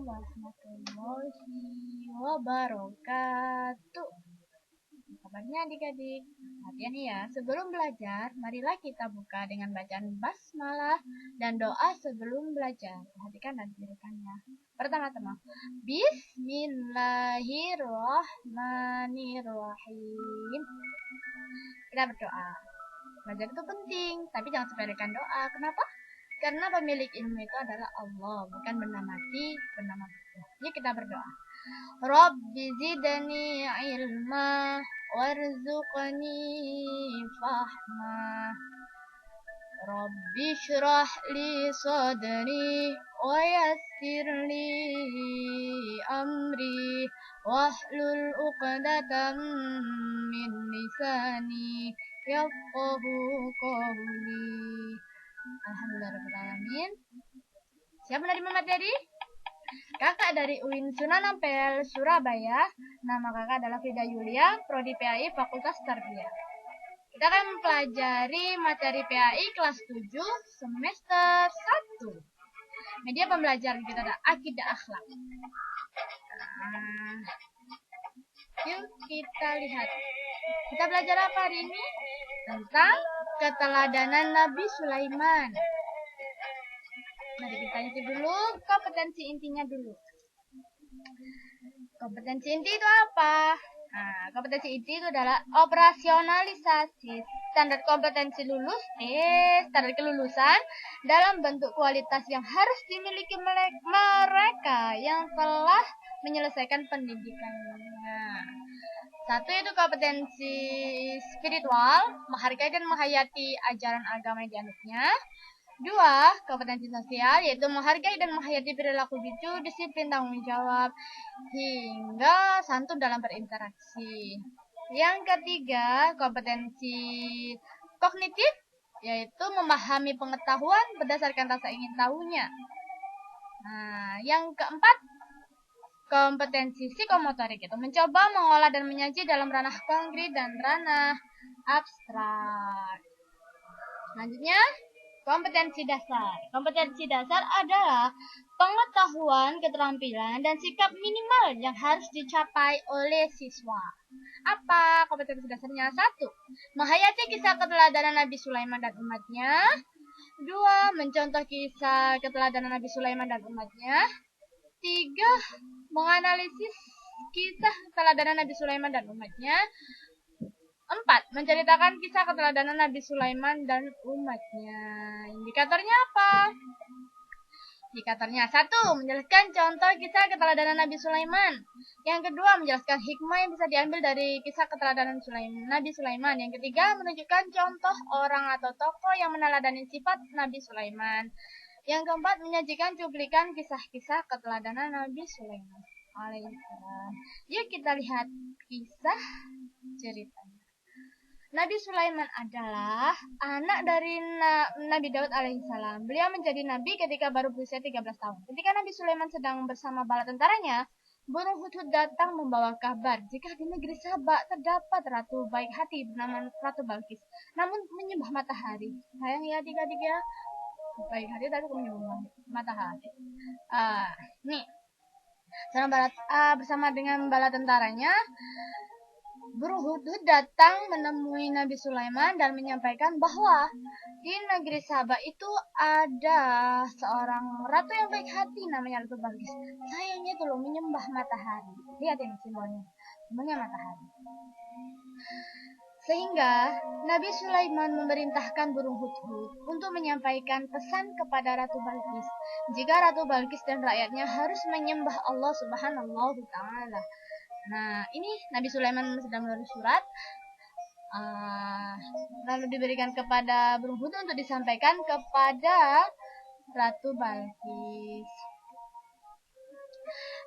warahmatullahi wabarakatuh. Kabarnya adik-adik? Perhatian ya, sebelum belajar, marilah kita buka dengan bacaan basmalah dan doa sebelum belajar. Perhatikan dan tirukannya. Pertama-tama, Bismillahirrahmanirrahim. Kita berdoa. Belajar itu penting, tapi jangan sepelekan doa. Kenapa? Karena pemilik ilmu itu adalah Allah, bukan benda mati, benda mati. Yuk kita berdoa. Rabbi zidni ilma warzuqni fahma. Rabbi syrah li sadri wa yassir li amri wahlul uqdatam min lisani yafqahu qawli. Alhamdulillahirrahmanirrahim. Siapa menerima materi? Kakak dari UIN Sunan Ampel, Surabaya. Nama kakak adalah Fida Yulia, Prodi PAI Fakultas Tarbiyah. Kita akan mempelajari materi PAI kelas 7 semester 1. Media pembelajaran kita ada akidah akhlak. Yuk kita lihat. Kita belajar apa hari ini? Tentang keteladanan Nabi Sulaiman. Mari kita isi dulu kompetensi intinya dulu. Kompetensi inti itu apa? Nah, kompetensi inti itu adalah operasionalisasi standar kompetensi standar kelulusan dalam bentuk kualitas yang harus dimiliki mereka yang telah menyelesaikan pendidikannya. Satu itu kompetensi spiritual, menghargai dan menghayati ajaran agama yang dianutnya. 2, kompetensi sosial, yaitu menghargai dan menghayati perilaku lucu, disiplin, tanggung jawab, hingga santun dalam berinteraksi. Yang ketiga, kompetensi kognitif, yaitu memahami pengetahuan berdasarkan rasa ingin tahunya. Nah, yang keempat, kompetensi psikomotorik, itu mencoba mengolah dan menyaji dalam ranah konkret dan ranah abstrak. Selanjutnya, kompetensi dasar. Kompetensi dasar adalah pengetahuan, keterampilan, dan sikap minimal yang harus dicapai oleh siswa. Apa kompetensi dasarnya? 1. Menghayati kisah keteladanan Nabi Sulaiman dan umatnya. 2. Mencontoh kisah keteladanan Nabi Sulaiman dan umatnya. 3. Menganalisis kisah keteladanan Nabi Sulaiman dan umatnya. 4. Menceritakan kisah keteladanan Nabi Sulaiman dan umatnya. Indikatornya apa? Indikatornya 1. Menjelaskan contoh kisah keteladanan Nabi Sulaiman. Yang kedua, menjelaskan hikmah yang bisa diambil dari kisah keteladanan Nabi Sulaiman. Yang ketiga, menunjukkan contoh orang atau tokoh yang meneladani sifat Nabi Sulaiman. Yang keempat, menyajikan cuplikan kisah-kisah keteladanan Nabi Sulaiman alaihissalam. Yuk kita lihat kisah ceritanya. Nabi Sulaiman adalah anak dari Nabi Daud alaihissalam. Beliau menjadi nabi ketika baru berusia 13 tahun. Ketika Nabi Sulaiman sedang bersama bala tentaranya, burung hudhud datang membawa kabar jika di negeri Saba terdapat ratu baik hati bernama Ratu Balkis, namun menyembah matahari. Sayang ya adik-adik ya, baik hati tapi menyembah matahari. Nih, bersama dengan bala tentaranya, burung hudhud datang menemui Nabi Sulaiman dan menyampaikan bahwa di negeri Saba itu ada seorang ratu yang baik hati namanya Ratu Balkis. Sayangnya itu loh menyembah matahari. Lihat ini simbolnya matahari. Sehingga Nabi Sulaiman memerintahkan burung hudhud untuk menyampaikan pesan kepada Ratu Balkis jika Ratu Balkis dan rakyatnya harus menyembah Allah Subhanahu wa Ta'ala. Nah, ini Nabi Sulaiman sedang menulis surat, lalu diberikan kepada burung hudhud untuk disampaikan kepada Ratu Balkis.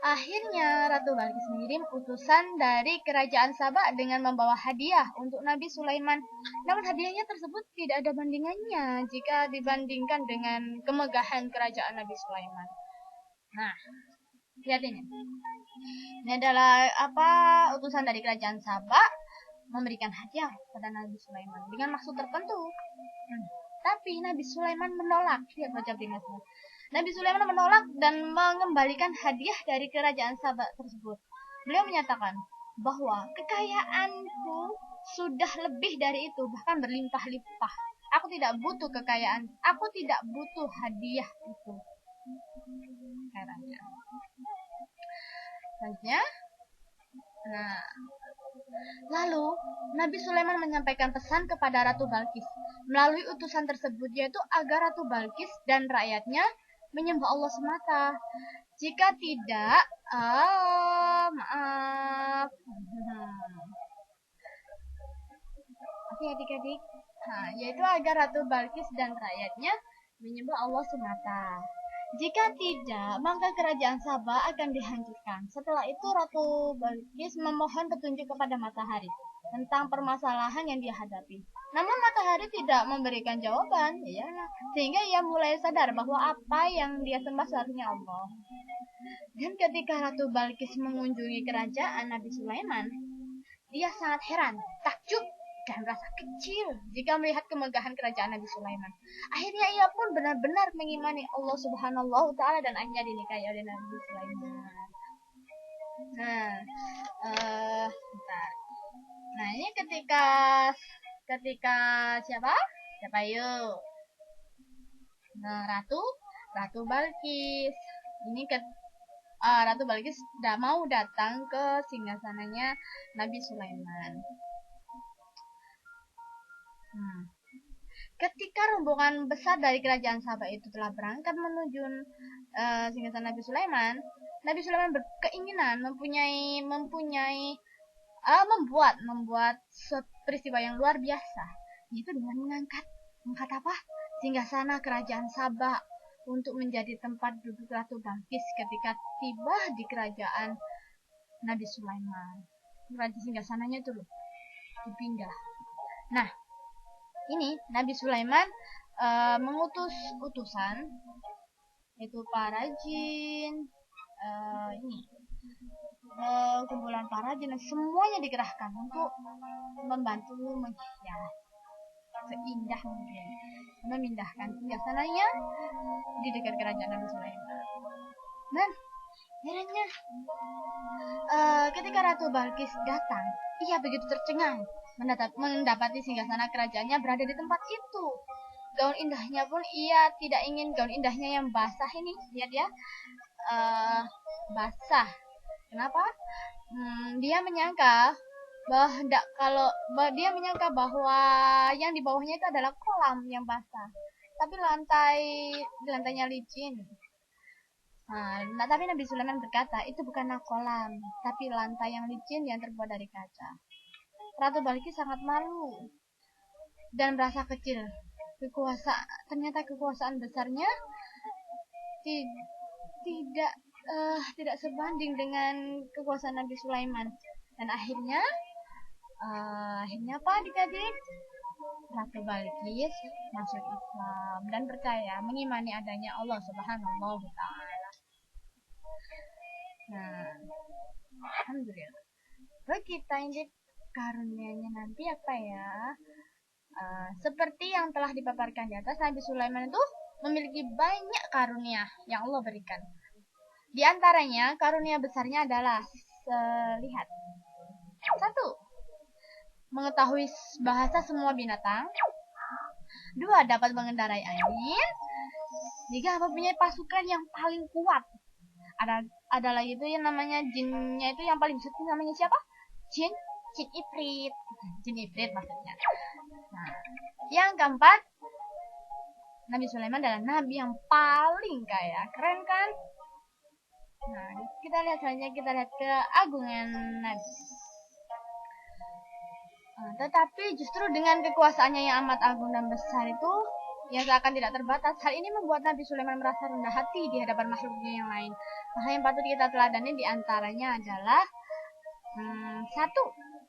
Akhirnya Ratu Balkis mengirim utusan dari kerajaan Saba dengan membawa hadiah untuk Nabi Sulaiman. Namun hadiahnya tersebut tidak ada bandingannya jika dibandingkan dengan kemegahan kerajaan Nabi Sulaiman. Nah, lihat ini. Ini adalah utusan dari kerajaan Saba memberikan hadiah pada Nabi Sulaiman dengan maksud tertentu. Tapi Nabi Sulaiman menolak. Lihat wajah dinasnya. Nabi Sulaiman menolak dan mengembalikan hadiah dari kerajaan Saba tersebut. Beliau menyatakan bahwa kekayaanku sudah lebih dari itu, bahkan berlimpah-limpah. Aku tidak butuh kekayaan, aku tidak butuh hadiah itu. Katanya. Selanjutnya, lalu Nabi Sulaiman menyampaikan pesan kepada Ratu Balkis melalui utusan tersebut, yaitu agar Ratu Balkis dan rakyatnya menyembah Allah semata. Jika tidak, maaf. Oke adik-adik, yaitu agar Ratu Balkis dan rakyatnya menyembah Allah semata. Jika tidak, maka kerajaan Sabah akan dihancurkan. Setelah itu Ratu Balkis memohon petunjuk kepada matahari tentang permasalahan yang dia hadapi. Namun matahari tidak memberikan jawaban, sehingga ia mulai sadar bahwa apa yang dia sembah seharusnya Allah. Dan ketika Ratu Balkis mengunjungi kerajaan Nabi Sulaiman, dia sangat heran, takjub, dan merasa kecil jika melihat kemegahan kerajaan Nabi Sulaiman. Akhirnya ia pun benar-benar mengimani Allah Subhanahu wa Ta'ala dan akhirnya dinikahi oleh Nabi Sulaiman. Nah, ini ketika siapa yuk? Nah, Ratu Balkis. Ini Ratu Balkis tidak mau datang ke singgasananya Nabi Sulaiman. Ketika rombongan besar dari kerajaan Sabah itu telah berangkat menuju singgasan Nabi Sulaiman berkeinginan membuat peristiwa yang luar biasa, yaitu dengan mengangkat singgasana kerajaan Sabah untuk menjadi tempat duduk Ratu Balkis ketika tiba di kerajaan Nabi Sulaiman. Singgasananya itu loh dipindah. Nah, ini Nabi Sulaiman mengutus utusan, yaitu para jin, kumpulan para jin, semuanya dikerahkan untuk membantu menghias seindah mungkin, memindahkan singgasananya di dekat kerajaan Nabi Sulaiman. Dan herannya, ketika Ratu Balkis datang, ia begitu tercengang mendapati singgasana kerajaannya berada di tempat itu. Gaun indahnya pun ia tidak ingin gaun indahnya yang basah ini. Lihat ya, basah. Kenapa? Dia menyangka bahwa yang di bawahnya itu adalah kolam yang basah, tapi lantainya licin. Tapi Nabi Sulaiman berkata, itu bukanlah kolam, tapi lantai yang licin yang terbuat dari kaca. Ratu Balkis sangat malu dan merasa kecil. Ternyata kekuasaan besarnya tidak sebanding dengan kekuasaan Nabi Sulaiman. Dan akhirnya apa adik-adik? Ratu Balkis masuk Islam dan percaya, mengimani adanya Allah Subhanahu wa Ta'ala. Nah, alhamdulillah. Lalu kita ini karunianya nanti apa ya? Seperti yang telah dipaparkan di atas, Nabi Sulaiman itu memiliki banyak karunia yang Allah berikan. Di antaranya karunia besarnya adalah lihat. 1. Mengetahui bahasa semua binatang. 2. Dapat mengendarai angin. 3. Mempunyai pasukan yang paling kuat. Ada lagi itu yang namanya jinnya itu yang paling besar, namanya siapa? Jin Ifrit. Jin Ifrit maksudnya. Nah, yang keempat, Nabi Sulaiman adalah nabi yang paling kaya. Keren kan? Nah, kita lihat selanjutnya, kita lihat keagungan Nabi. Tetapi justru dengan kekuasaannya yang amat agung dan besar itu, yang seakan tidak terbatas, hal ini membuat Nabi Sulaiman merasa rendah hati di hadapan makhluknya yang lain. Hal yang patut kita teladani diantaranya adalah 1.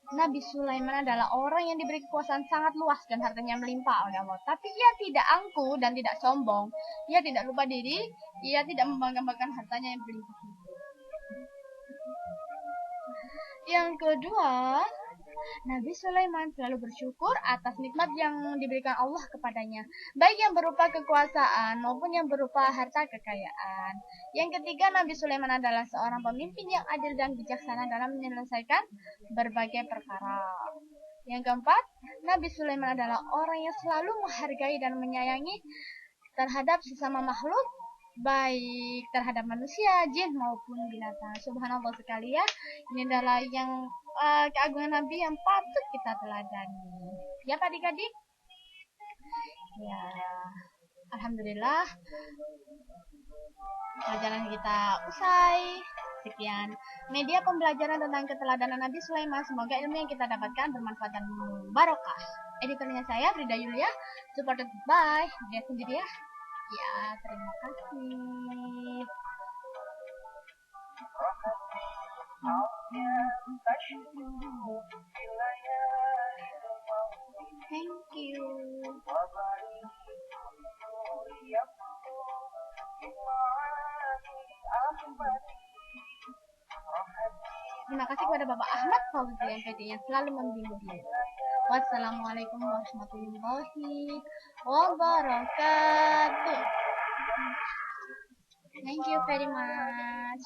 Nabi Sulaiman adalah orang yang diberi kekuasaan sangat luas dan hartanya melimpah oleh Allah. Tapi ia tidak angkuh dan tidak sombong. Ia tidak lupa diri. Ia tidak membanggakan hartanya yang berlimpah. Yang kedua, Nabi Sulaiman selalu bersyukur atas nikmat yang diberikan Allah kepadanya, baik yang berupa kekuasaan maupun yang berupa harta kekayaan. Yang ketiga, Nabi Sulaiman adalah seorang pemimpin yang adil dan bijaksana dalam menyelesaikan berbagai perkara. Yang keempat, Nabi Sulaiman adalah orang yang selalu menghargai dan menyayangi terhadap sesama makhluk, baik terhadap manusia, jin maupun binatang. Subhanallah sekali ya. Ini adalah yang keagungan Nabi yang patut kita teladani. Ya Pak adik-adik? Ya, alhamdulillah pelajaran kita usai. Sekian media pembelajaran tentang keteladanan Nabi Sulaiman. Semoga ilmu yang kita dapatkan bermanfaat dan barokah. Editornya saya Frida Yulia, supported by dia sendiri ya. Ya, terima kasih. Thank you. Terima kasih kepada Bapak Ahmad Fauzi MPD yang selalu membimbing dia. Wassalamualaikum warahmatullahi wabarakatuh. Thank you very much.